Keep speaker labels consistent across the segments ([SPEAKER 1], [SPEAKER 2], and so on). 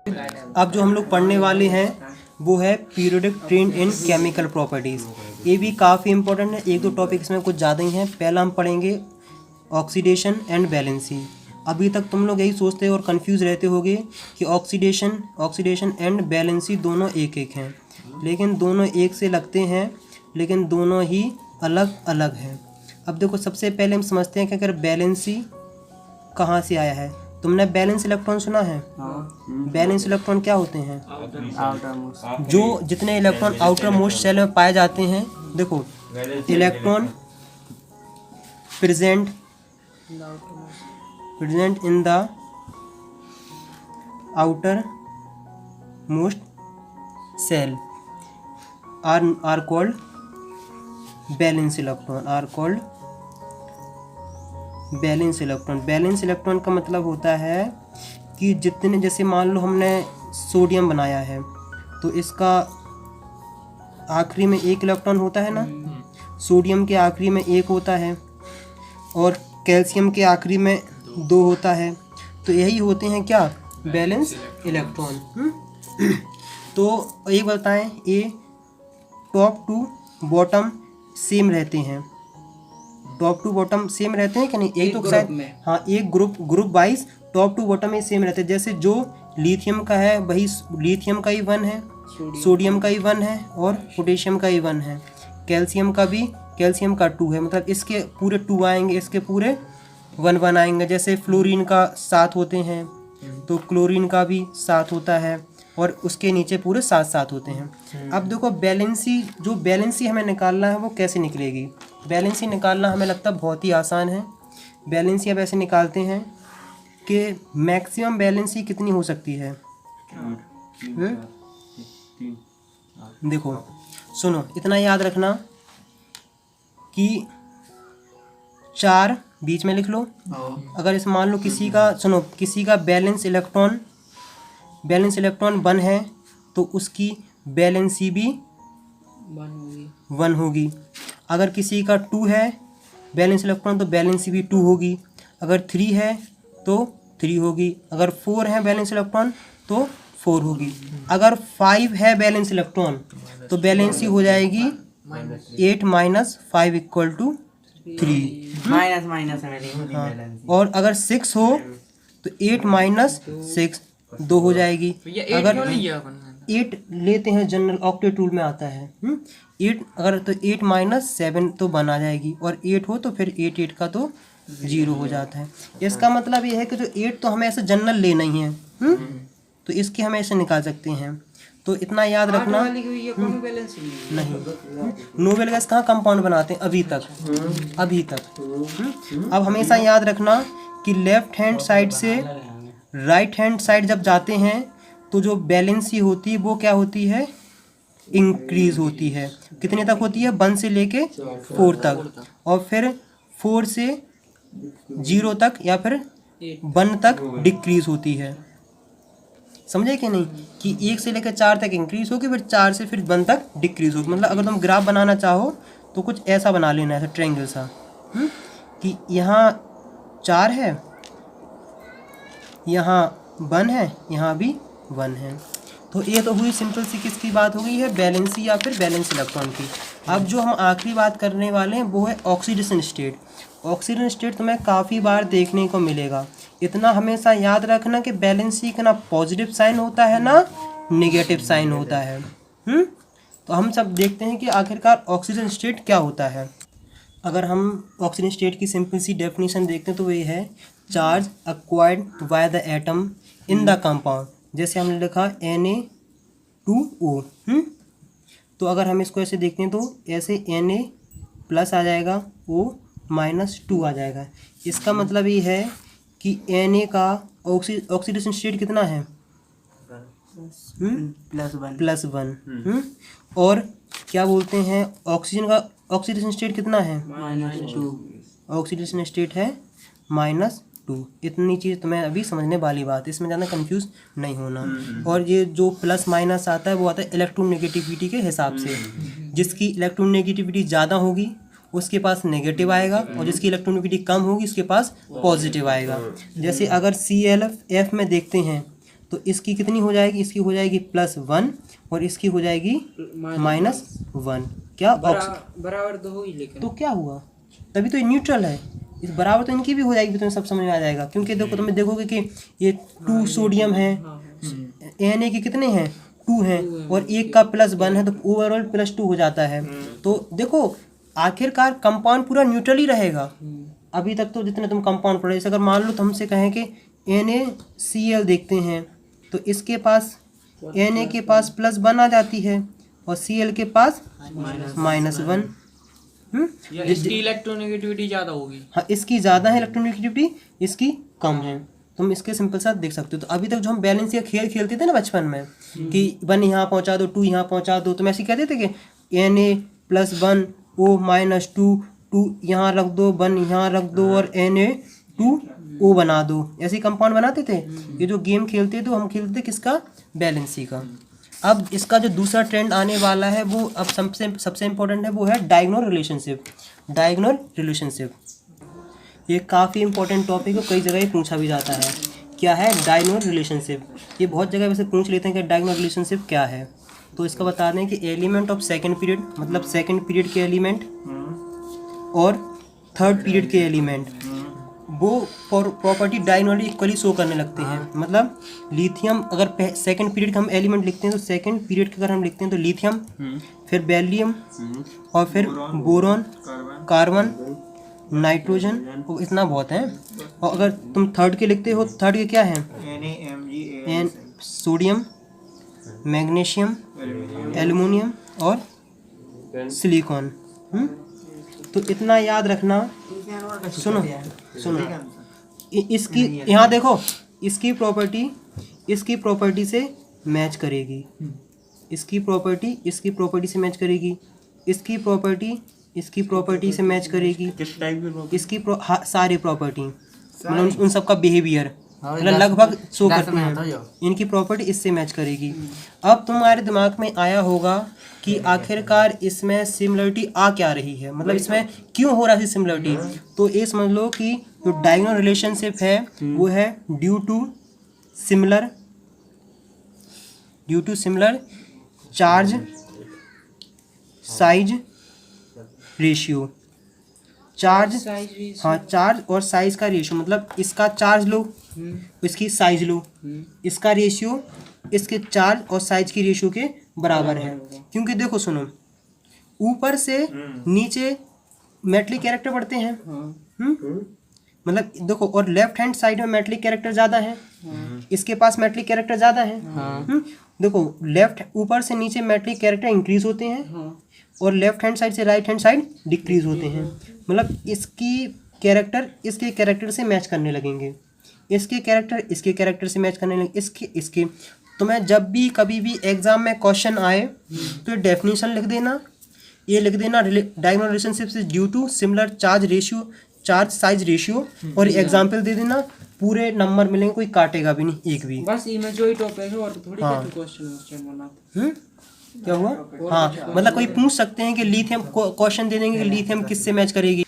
[SPEAKER 1] अब जो हम लोग पढ़ने वाले हैं वो है पीरियोडिक ट्रेंड इन केमिकल प्रॉपर्टीज़। ये भी काफ़ी इंपॉर्टेंट है, एक दो टॉपिक इसमें कुछ ज़्यादा ही हैं। पहला हम पढ़ेंगे ऑक्सीडेशन एंड वैलेंसी। अभी तक तुम लोग यही सोचते और कंफ्यूज रहते होगे कि ऑक्सीडेशन एंड वैलेंसी दोनों एक एक हैं, लेकिन दोनों एक से लगते हैं, लेकिन दोनों ही अलग अलग हैं। अब देखो, सबसे पहले हम समझते हैं कि अगर वैलेंसी कहाँ से आया है। तुमने बैलेंस इलेक्ट्रॉन सुना है? बैलेंस इलेक्ट्रॉन क्या होते हैं? जो जितने इलेक्ट्रॉन आउटर मोस्ट सेल में पाए जाते हैं। देखो, electron present in the outer most shell are called valence electron, valence electron का मतलब होता है कि जितने, जैसे मान लो हमने सोडियम बनाया है तो इसका आखिरी में एक इलेक्ट्रॉन होता है ना, सोडियम के आखिरी में एक होता है और कैल्शियम के आखिरी में दो होता है। तो यही होते हैं क्या, बैलेंस इलेक्ट्रॉन। तो एक बताएं, ये टॉप टू बॉटम सेम रहते हैं, टॉप टू बॉटम सेम रहते हैं कि नहीं? यही तो शायद, हाँ, एक group wise top to bottom में सेम रहते हैं। जैसे जो लिथियम का है वही लिथियम का ही 1 है, सोडियम का ही 1 है और पोटेशियम का ही 1 है। कैल्शियम का भी, कैल्शियम का 2 है, मतलब इसके पूरे 2 आएंगे, इसके पूरे 1 आएंगे। जैसे फ्लोरीन का 7 होते हैं तो क्लोरीन का भी 7 होता है और उसके नीचे पूरे 7 होते हैं। अब देखो, बैलेंसी हमें निकालना है, वो कैसे निकलेगी? बैलेंसी निकालना हमें लगता है बहुत ही आसान है। बैलेंसी अब ऐसे निकालते हैं कि मैक्सिमम बैलेंसी कितनी हो सकती है। देखो सुनो, इतना याद रखना कि 4 बीच में लिख लो। अगर इस मान लो किसी का बैलेंस इलेक्ट्रॉन 1 है तो उसकी बैलेंसी भी 1 होगी। अगर किसी का 2 है बैलेंस इलेक्ट्रॉन तो बैलेंसी भी 2 होगी। अगर 3 है तो 3 होगी। अगर 4 है बैलेंस इलेक्ट्रॉन तो 4 होगी। अगर 5 है बैलेंस इलेक्ट्रॉन तो बैलेंसी हो जाएगी 8 - 5 = 3। हाँ, और अगर 6 हो तो 8 - 6 2 हो जाएगी। अगर 8 लेते हैं, जनरल ऑक्टेट रूल में आता है 8, अगर तो 8 - 7 तो 1 आ जाएगी, और 8 हो तो फिर 8 का तो 0 हो जाता है। इसका मतलब ये है कि जो 8 तो हमें ऐसे जनरल लेना ही है, तो इसके हम ऐसे निकाल सकते हैं। तो इतना याद रखना। नहीं, नोबेल गैस कहाँ कंपाउंड बनाते हैं अभी तक। अब हमेशा याद रखना कि लेफ्ट हैंड साइड से राइट हैंड साइड जब जाते हैं तो जो बैलेंसी होती है वो क्या होती है, इंक्रीज होती है। कितने तक होती है? 1 से लेके 4 तक, और फिर 4 से 0 तक या फिर 1 तक डिक्रीज होती है। समझे कि नहीं? कि 1 से लेकर 4 तक इंक्रीज होगी, फिर 4 से फिर 1 तक डिक्रीज होगी। मतलब अगर तुम ग्राफ बनाना चाहो तो कुछ ऐसा बना लेना, ऐसा ट्रायंगल सा, कि यहाँ 4 है, यहाँ 1 है, यहाँ भी 1 है। तो ये तो हुई सिंपल सी किसकी बात हो गई है, बैलेंसी या फिर बैलेंस इलेक्ट्रॉन की। अब जो हम आखिरी बात करने वाले हैं वो है ऑक्सीडेशन स्टेट। ऑक्सीडेशन स्टेट तुम्हें काफ़ी बार देखने को मिलेगा। इतना हमेशा याद रखना कि बैलेंसी का ना पॉजिटिव साइन होता है ना नेगेटिव साइन होता है। तो हम सब देखते हैं कि आखिरकार ऑक्सीजन स्टेट क्या होता है। अगर हम ऑक्सीजन स्टेट की सिंपल सी डेफिनेशन देखते हैं तो ये है, charge acquired by the atom in the compound. जैसे हमने लिखा Na2O। तो अगर हम इसको ऐसे देखते हैं तो ऐसे Na+ आ जाएगा, O -2 आ जाएगा। इसका मतलब ये है कि Na का ऑक्सीडेशन स्टेट कितना है, +1। और क्या बोलते हैं, ऑक्सीजन का ऑक्सीडेशन स्टेट कितना है, -2। ऑक्सीडेशन स्टेट है -2। इतनी चीज़ तुम्हें अभी समझने वाली बात है, इसमें ज़्यादा कंफ्यूज नहीं होना। और ये जो प्लस माइनस आता है वो आता है इलेक्ट्रोनेगेटिविटी के हिसाब से। जिसकी इलेक्ट्रोनेगेटिविटी ज़्यादा होगी उसके पास नेगेटिव आएगा, और जिसकी इलेक्ट्रोनेगेटिविटी कम होगी उसके पास पॉजिटिव आएगा। जैसे अगर ClF में देखते हैं तो इसकी कितनी हो जाएगी, इसकी हो जाएगी +1 और इसकी हो जाएगी -1। क्या
[SPEAKER 2] बराबर तो होगी, लेकिन
[SPEAKER 1] तो क्या हुआ, तभी तो ये न्यूट्रल है। इस बराबर तो इनकी भी हो जाएगी, तुम्हें सब समझ में आ जाएगा। क्योंकि देखो तुम्हें देखोगे कि ये 2 सोडियम है, Na के कितने हैं 2 हैं, और एक का +1 है, तो ओवरऑल +2 हो जाता है। तो देखो आखिरकार कंपाउंड पूरा न्यूट्रल ही रहेगा। अभी तक तो जितने तुम कंपाउंड पढ़े, जैसे अगर मान लो तुमसे कहें कि NaCl देखते हैं, तो इसके पास Na के पास +1 आ जाती है और Cl के पास -1।
[SPEAKER 2] इसकी इलेक्ट्रोनेगेटिविटी ज्यादा होगी।
[SPEAKER 1] हाँ, इसकी ज़्यादा है इलेक्ट्रोनेगेटिविटी, इसकी कम है। तुम इसके सिंपल साथ देख सकते हो। तो अभी तक जो हम बैलेंस या खेल खेलते थे ना बचपन में, कि 1 यहाँ पहुँचा दो, 2 यहाँ पहुँचा दो, तुम ऐसे कहते थे कि Na+1 O -2, 2 यहाँ रख दो, 1 यहाँ रख दो और Na2O बना दो, ऐसे कंपाउंड बनाते थे। ये जो गेम खेलते थे हम खेलते थे किसका, बैलेंसी का। अब इसका जो दूसरा ट्रेंड आने वाला है वो अब सबसे इम्पोर्टेंट है, वो है डायगोनल रिलेशनशिप। डायगोनल रिलेशनशिप ये काफ़ी इंपॉर्टेंट टॉपिक है, कई जगह ये पूछा भी जाता है। क्या है डायगोनल रिलेशनशिप, ये बहुत जगह वैसे पूछ लेते हैं कि डायगोनल रिलेशनशिप क्या है। तो इसका बता दें कि एलिमेंट ऑफ सेकंड पीरियड, मतलब सेकंड पीरियड के एलिमेंट और थर्ड पीरियड के एलिमेंट, वो प्रॉपर्टी डायगोनली इक्वली शो करने लगते हैं। मतलब लिथियम, अगर सेकंड पीरियड का हम एलिमेंट लिखते हैं तो सेकंड पीरियड का अगर हम लिखते हैं तो लिथियम, फिर बेरिलियम और फिर बोरॉन, कार्बन, नाइट्रोजन, और इतना बहुत है। और अगर तुम थर्ड के लिखते हो, थर्ड के क्या है, सोडियम, मैग्नीशियम, एल्युमिनियम और सिलिकॉन। तो इतना याद रखना। सुनो इसकी यहाँ देखो, इसकी प्रॉपर्टी से मैच करेगी, इसकी प्रॉपर्टी से मैच करेगी, इसकी प्रॉपर्टी से मैच करेगी, इसकी सारी प्रॉपर्टी, मतलब उन सब का बिहेवियर मतलब लगभग शो करती हैं। इनकी प्रॉपर्टी इससे मैच करेगी। अब तुम्हारे दिमाग में आया होगा कि आखिरकार इसमें सिमिलरिटी आ क्या रही है, मतलब इसमें क्यों हो रहा है सिमिलरिटी। तो ये समझ लो कि जो डायगोनल रिलेशनशिप है वो है due to similar charge size ratio. Charge, हाँ, चार्ज और साइज का रेशियो, मतलब इसका चार्ज लो, इसकी साइज लो, इसका रेशियो इसके चार्ज और साइज की रेशियो के बराबर है। क्योंकि देखो सुनो, ऊपर से नीचे मेटलिक कैरेक्टर बढ़ते हैं, मतलब देखो, और लेफ्ट हैंड साइड में मेटलिक कैरेक्टर ज़्यादा है, इसके पास मेटलिक कैरेक्टर ज़्यादा है। देखो लेफ्ट, ऊपर से नीचे मेटलिक कैरेक्टर इंक्रीज होते हैं और लेफ्ट हैंड साइड से राइट हैंड साइड डिक्रीज होते हैं। मतलब इसकी कैरेक्टर इसके कैरेक्टर से मैच करने लगेंगे, इसके कैरेक्टर इसके कैरेक्टर से मैच करने लगेंगे, इसके। तुम्हें जब भी कभी भी एग्जाम में क्वेश्चन आए तो डेफिनेशन लिख देना, ये लिख देना diagonal relationship is due to similar charge size ratio, और एग्जाम्पल दे देना, पूरे नंबर मिलेंगे, कोई काटेगा भी नहीं एक भी।
[SPEAKER 2] बस इमें जो ही टॉपिक है और थोड़ी क्वेश्चन बनाते।
[SPEAKER 1] क्या हुआ, हाँ, मतलब कोई पूछ सकते हैं कि लिथियम, क्वेश्चन दे देंगे कि लिथियम किससे मैच करेगी।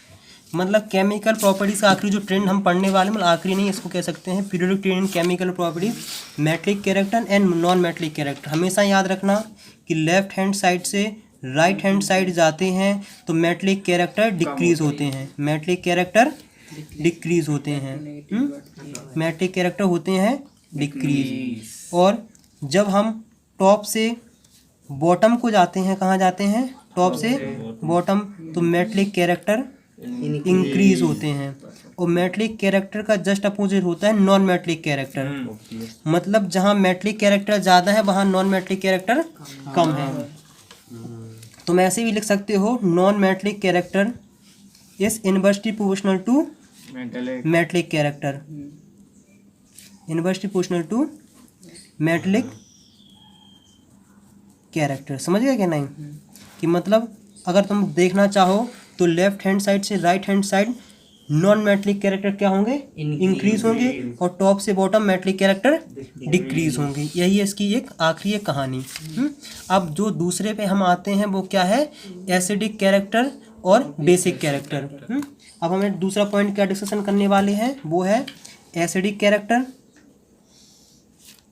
[SPEAKER 1] मतलब केमिकल प्रॉपर्टीज का आखिरी जो ट्रेंड हम पढ़ने वाले, मतलब आखिरी नहीं, इसको कह सकते हैं periodic trend in chemical properties, metallic character and non metallic character. हमेशा याद रखना कि लेफ्ट हैंड साइड से राइट हैंड साइड जाते हैं तो मेटलिक कैरेक्टर डिक्रीज होते हैं, मेटलिक कैरेक्टर डिक्रीज होते हैं, मेटलिक कैरेक्टर होते हैं डिक्रीज। और जब हम टॉप से बॉटम को जाते हैं, कहाँ जाते हैं, टॉप से बॉटम, तो मेटलिक कैरेक्टर इंक्रीज होते हैं। और मेटलिक कैरेक्टर का जस्ट अपोजिट होता है नॉन मेटलिक कैरेक्टर, मतलब जहाँ मेटलिक कैरेक्टर ज़्यादा है वहाँ नॉन मेटलिक कैरेक्टर कम है। तुम ऐसे भी लिख सकते हो, non metallic character is inversely proportional to metallic character, inversely proportional to metallic character. समझ गए क्या नहीं, कि मतलब अगर तुम देखना चाहो तो लेफ्ट हैंड साइड से right hand side non metallic character क्या होंगे, इंक्रीज होंगे, और टॉप से बॉटम मेटलिक कैरेक्टर डिक्रीज होंगे। यही है इसकी एक आखिरी एक कहानी। अब जो दूसरे पे हम आते हैं वो क्या है, एसिडिक कैरेक्टर और बेसिक कैरेक्टर। अब हमें दूसरा पॉइंट क्या डिस्कशन करने वाले हैं, वो है acidic character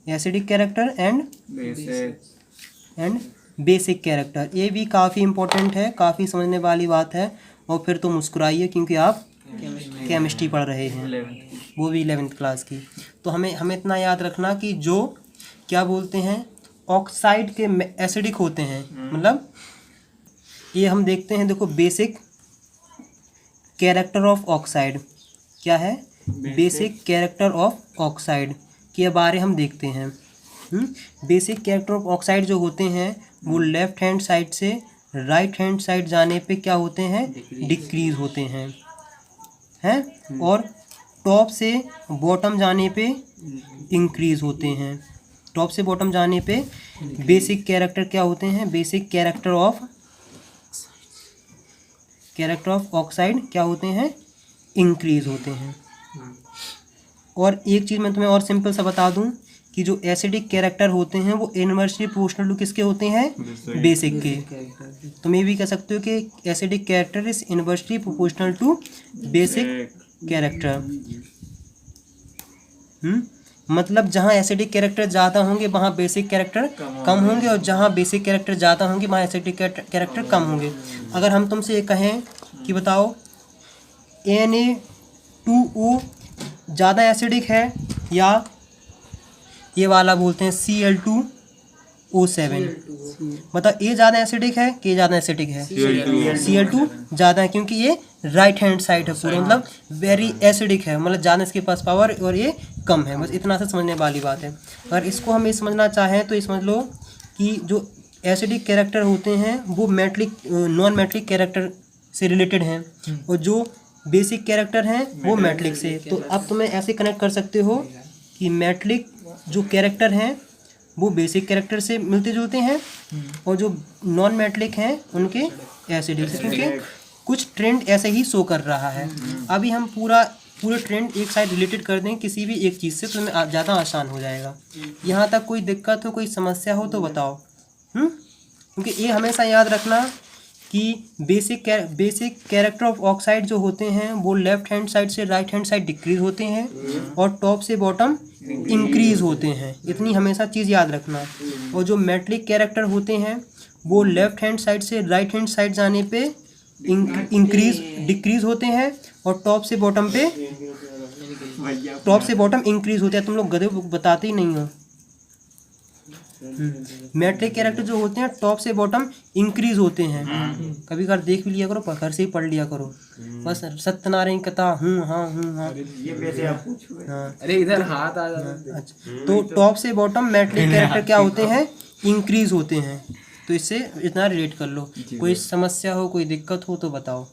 [SPEAKER 1] acidic character and basic character. ये भी काफ़ी इंपॉर्टेंट है, काफ़ी समझने वाली बात है। और फिर तो मुस्कुराइए क्योंकि आप केमिस्ट्री पढ़ रहे हैं, वो भी 11th क्लास की। तो हमें इतना याद रखना कि जो क्या बोलते हैं ऑक्साइड के एसिडिक होते हैं, मतलब ये हम देखते हैं, देखो बेसिक कैरेक्टर ऑफ ऑक्साइड क्या है, बेसिक कैरेक्टर ऑफ ऑक्साइड के बारे हम देखते हैं। बेसिक कैरेक्टर ऑफ ऑक्साइड जो होते हैं वो लेफ्ट हैंड साइड से राइट हैंड साइड जाने पे क्या होते हैं, डिक्रीज होते हैं और टॉप से बॉटम जाने पे इंक्रीज होते हैं। टॉप से बॉटम जाने पे बेसिक कैरेक्टर क्या होते हैं, बेसिक कैरेक्टर ऑफ ऑक्साइड क्या होते हैं, इंक्रीज होते हैं। और एक चीज़ मैं तुम्हें और सिंपल सा बता दूं कि जो एसिडिक कैरेक्टर होते हैं वो इनवर्सली प्रोपोर्शनल टू किसके होते हैं, बेसिक के। तुम ये भी कह सकते हो कि acidic character is inversely proportional to basic character. मतलब जहाँ एसिडिक कैरेक्टर ज़्यादा होंगे वहाँ बेसिक कैरेक्टर कम होंगे, और जहाँ बेसिक कैरेक्टर ज़्यादा होंगे वहाँ एसिडिक कैरेक्टर कम होंगे। अगर हम तुमसे ये कहें कि बताओ Na2O ज़्यादा एसिडिक है या ये वाला बोलते हैं Cl2O7, मतलब ये ज़्यादा एसिडिक है कि ये ज़्यादा एसिडिक है, Cl2 ज़्यादा है क्योंकि ये राइट हैंड साइड है पूरा, मतलब वेरी एसिडिक है, मतलब ज़्यादा इसके पास पावर और ये कम है। बस इतना सा समझने वाली बात है। अगर इसको हम ये समझना चाहें तो ये समझ लो कि जो एसिडिक कैरेक्टर होते हैं वो नॉन मेटलिक कैरेक्टर से रिलेटेड हैं और जो बेसिक कैरेक्टर हैं वो मेटलिक से। तो अब तुम्हें ऐसे कनेक्ट कर सकते हो कि मेटलिक जो कैरेक्टर हैं वो बेसिक कैरेक्टर से मिलते जुलते हैं और जो नॉन मेटलिक हैं उनके एसिडिक से, क्योंकि कुछ ट्रेंड ऐसे ही शो कर रहा है। अभी हम पूरे ट्रेंड एक साइड रिलेटेड कर दें किसी भी एक चीज़ से तो हमें ज़्यादा आसान हो जाएगा। यहाँ तक कोई दिक्कत हो, कोई समस्या हो तो बताओ। क्योंकि ये हमेशा याद रखना कि बेसिक कैरेक्टर ऑफ ऑक्साइड जो होते हैं वो लेफ्ट हैंड साइड से राइट हैंड साइड डिक्रीज होते हैं और टॉप से बॉटम इंक्रीज होते हैं। इतनी हमेशा चीज़ याद रखना। और जो मेटलिक कैरेक्टर होते हैं वो लेफ्ट हैंड साइड से राइट हैंड साइड जाने पे डिक्रीज होते हैं और टॉप से बॉटम इंक्रीज होते हैं। तुम लोग गधे बताते ही नहीं हो। मेट्रिक कैरेक्टर जो होते हैं टॉप से बॉटम इंक्रीज होते हैं। कभी कभार देख भी लिया करो, घर से ही पढ़ लिया करो। बस सत्यनारायण कथा हाँ।
[SPEAKER 2] अरे इधर हाथ आ जाता।
[SPEAKER 1] अच्छा, तो टॉप से बॉटम मेट्रिक कैरेक्टर क्या होते हैं, इंक्रीज होते हैं। तो इससे इतना रिलेट कर लो। कोई समस्या हो, कोई दिक्कत हो तो बताओ।